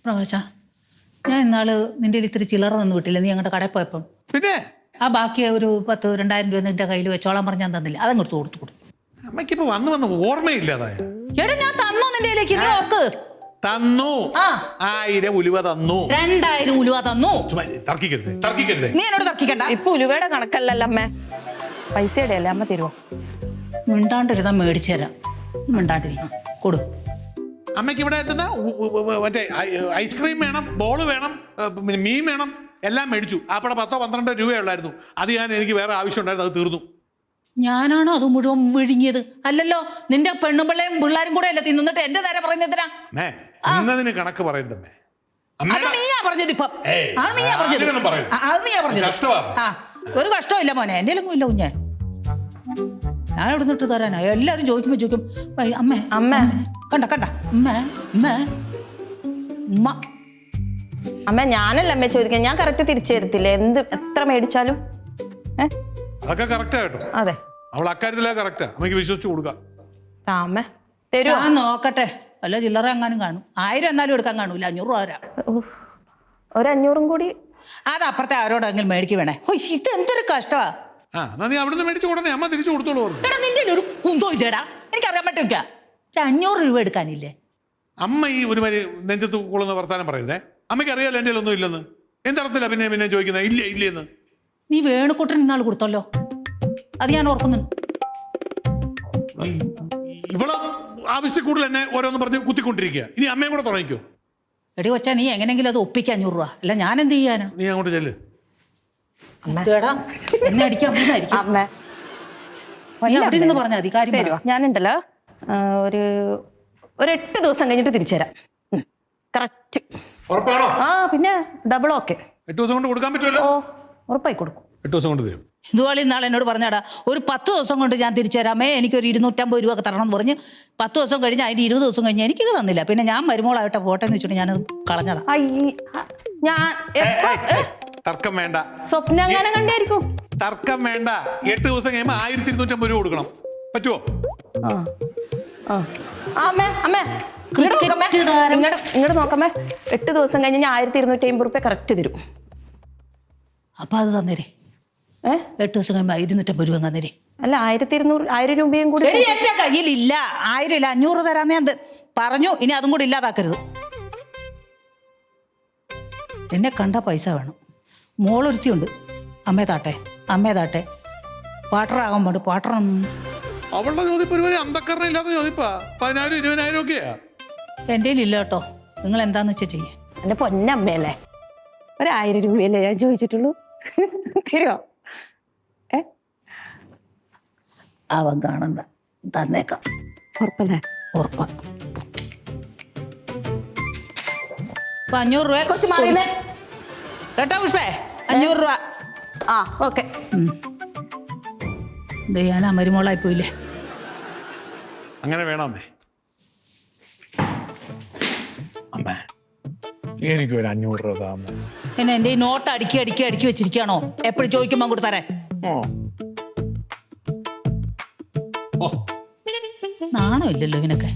പ്രകാശ, ഞാൻ ഇന്നാള് നിന്റെ ഇത്തിരി ചില്ലറ തന്നു വിട്ടില്ല നീ ഞങ്ങളുടെ കടയിൽ പോയപ്പം? പിന്നെ ആ ബാക്കി ഒരു 10,000-2,000 രൂപ നിന്റെ കയ്യിൽ വെച്ചോളാൻ പറഞ്ഞാൽ തന്നില്ല, അതങ്ങോട്ട് കൊടുത്തു. അമ്മയ്ക്കിപ്പോ വന്ന് ഓർമ്മയില്ലാതായ. എടാ ഞാൻ തന്നു നിന്റെ കയ്യിലേക്ക്, നീ ഓർക്ക്. തന്നു. 1000 ഉലുവ തന്നു. 2000 ഉലുവ തന്നു. തർക്കിക്കരുത്. നീ എന്നോട് തർക്കിക്കണ്ട. ഇപ്പൊ ഉലുവയുടെ കണക്കല്ലല്ലോ അമ്മ, പൈസയുടെ അല്ലേ അമ്മ തരുമോ? മിണ്ടാണ്ടിരുന്നാ മേടിച്ചു തരാം. മിണ്ടാണ്ടിരി കൊടു. അമ്മയ്ക്ക് ഇവിടെ എത്തുന്ന മറ്റേ ഐസ്ക്രീം വേണം, ബോള് വേണം, മീൻ വേണം, എല്ലാം മേടിച്ചു. ആപ്പടെ 10-12 രൂപയുള്ളായിരുന്നു. അത് എനിക്ക് വേറെ ആവശ്യം ഉണ്ടായിരുന്നു, അത് തീർന്നു. ഞാനാണോ അത് മുഴുവൻ വിഴുങ്ങിയത്? അല്ലല്ലോ, നിന്റെ പെണ്ണുമ്പിള്ളയും പിള്ളേരും കൂടെ അല്ലേ തിന്നിട്ട് എന്റെ നേരെ പറയുന്നതിനാ? ഇന്നതിന് കണക്ക് പറയണ്ടേ? അത് നീയാ പറഞ്ഞത്. ഇപ്പം അത് നീയാ പറഞ്ഞത്. ഒരു കഷ്ടമില്ല മോനെ, എന്റെ എല്ലാം ഇല്ല കുഞ്ഞെ. ഞാൻ എവിടെ നിന്നിട്ട് തരാനാ? എല്ലാവരും ചോദിക്കും അമ്മ അമ്മ കണ്ട അമ്മ അമ്മ ഉമ്മ. അമ്മ ഞാനല്ല അമ്മ ചോദിക്കാൻ, ഞാൻ കറക്റ്റ് തിരിച്ചു തരത്തില്ലേ എത്ര മേടിച്ചാലും? അതൊക്കെ കറക്റ്റാ കേട്ടോ. അതെ, അവൾ അക്കാര്യത്തിലേ കറക്റ്റാ. അമ്മയ്ക്ക് വിശ്വസിച്ച് കൊടുക്കാം. അമ്മ തരുമോ? ഞാൻ നോക്കട്ടെ, വല്ല ചില്ലറ എങ്ങാനും കാണും. 1000 എന്നാലും എടുക്കാൻ കാണൂല. 500 രൂപ തരാം. ഒരു 500 കൂടി. അത് അപ്പുറത്തെ ആരോടെങ്കിലും മേടിക്ക് വേണേ. ഇത് എന്തൊരു കഷ്ടമാ. നീ അവിടുന്ന് മേടിച്ചു കൊടുന്നേ, അമ്മ തിരിച്ചു കൊടുത്തോളൂ. എടാ നിന്റെ ഒരു കുന്തോ ഇല്ലേടാ, എനിക്കറിയാൻ പറ്റില്ല. 500 രൂപ എടുക്കാനില്ലേ? അമ്മ ഈ ഒരു വരി നെഞ്ചത്ത് കൊള്ളുന്ന വർത്താനം പറയരുതേ. അമ്മയ്ക്ക് അറിയാലോ എൻ്റെ ഒന്നും ഇല്ലെന്ന്. എന്തടത്തില്ല പിന്നെ ചോദിക്കുന്നത് ഇല്ലേന്ന്? നീ വേണുക്കുട്ടൻ ഇന്നാൾ കൊടുത്തല്ലോ, അത് ഞാൻ ഓർക്കുന്നുണ്ട്. ഇവള് ആവശ്യത്തിൽ കൂടുതൽ എന്നെ ഓരോന്ന് പറഞ്ഞ് കുത്തിക്കൊണ്ടിരിക്കുക. ഇനി അമ്മയും കൂടെ തുടങ്ങിക്കോ. എടി കൊച്ചാ, നീ എങ്ങനെങ്കിലും അത് ഒപ്പിക്കാൻ 500 രൂപ. അല്ല ഞാൻ എന്ത് ചെയ്യാനാ? നീ അങ്ങോട്ട് ചെല്ല്. എന്നെ അടിക്കാൻ പറഞ്ഞ അധികാരി ഞാനുണ്ടല്ലോ ഒരു 8 ദിവസം കഴിഞ്ഞിട്ട് തിരിച്ചു തരാം. കറക്റ്റ്. ഉറപ്പാണോ? പിന്നെ ഡബിൾ ഓക്കെ. 8 ദിവസം കൊണ്ട് കൊടുക്കാൻ പറ്റുമല്ലോ? ഉറപ്പായി കൊടുക്കും. 8 ദിവസം കൊണ്ട് തരും. ഇതുപോലെ ഇന്നാൾ എന്നോട് പറഞ്ഞാടാ, ഒരു 10 ദിവസം കൊണ്ട് ഞാൻ തിരിച്ചു തരാമേ, എനിക്കൊരു 250 രൂപ ഒക്കെ തരണം എന്ന് പറഞ്ഞ് 10 ദിവസം കഴിഞ്ഞ് അതിന് 20 ദിവസം കഴിഞ്ഞ് എനിക്കത് തന്നില്ല. പിന്നെ ഞാൻ മരുമോളായിട്ട് പോട്ടെ എന്ന് വെച്ചിട്ട് ഞാനത് കളഞ്ഞതാ. തർക്കം വേണ്ട. സ്വപ്നം കണ്ടായിരിക്കും. തർക്കം വേണ്ട. 8 ദിവസം കഴിയുമ്പോൾ 1250 രൂപ കൊടുക്കണം. പറ്റുമോ? ഇങ്ങോട്ട് നോക്കമ്മേ. 8 ദിവസം കഴിഞ്ഞ് 1250 രൂപ കറക്റ്റ് തരും. അപ്പൊ അത് തന്നേരെ. 8 ദിവസം കഴിയുമ്പോൾ 250 രൂപ തന്നേരെ. അല്ല 1200 രൂപയും കൂടി എന്റെ കയ്യിലില്ല. 1000 ഇല്ല, 500 തരാന്ന് ഞാൻ പറഞ്ഞു. ഇനി അതും കൂടി ഇല്ലാതാക്കരുത്. എന്നെ കണ്ട പൈസ വേണം. മോളൊരുത്തിയുണ്ട്, അമ്മേ താട്ടെ പാട്ടറാകാൻ പാട് പാട്ടണം. അവളുടെ ചോദിപ്പ് ഒരു അന്ധക്കരണം ഇല്ലാത്ത ചോദിപ്പാ. 10,000-20,000 ഒക്കെയാ. എൻ്റെ ഇല്ല കേട്ടോ. നിങ്ങൾ എന്താന്ന് വെച്ചാൽ ചെയ്യേ. എന്റെ പൊന്നമ്മയല്ലേ, 1000 രൂപയല്ലേ ഞാൻ ചോദിച്ചിട്ടുള്ളൂ. തരുമോ? അവൻ കാണണ്ട, തന്നേക്കാം. ഉറപ്പല്ലേ? ഉറപ്പാ. 500 രൂപ കുറച്ച് മാറിയുന്നേ കേട്ടോ പുഷ്പേ. 500 രൂപ. ഓക്കെ. ഞാൻ മരുമോളായി പോയില്ലേ. അങ്ങനെ വേണം അമ്മേ. അമ്മേ എനിക്ക് ഒരു 500 രൂപ താ അമ്മേ. എന്നെ എൻ്റെ ഈ നോട്ട് അടുക്കി വെച്ചിരിക്കുകയാണോ? എപ്പോഴും ചോദിക്കുമ്പോൾ അങ്ങോട്ട് തരാൻ. നാണോ ഇല്ലല്ലോ ഇവനൊക്കെ.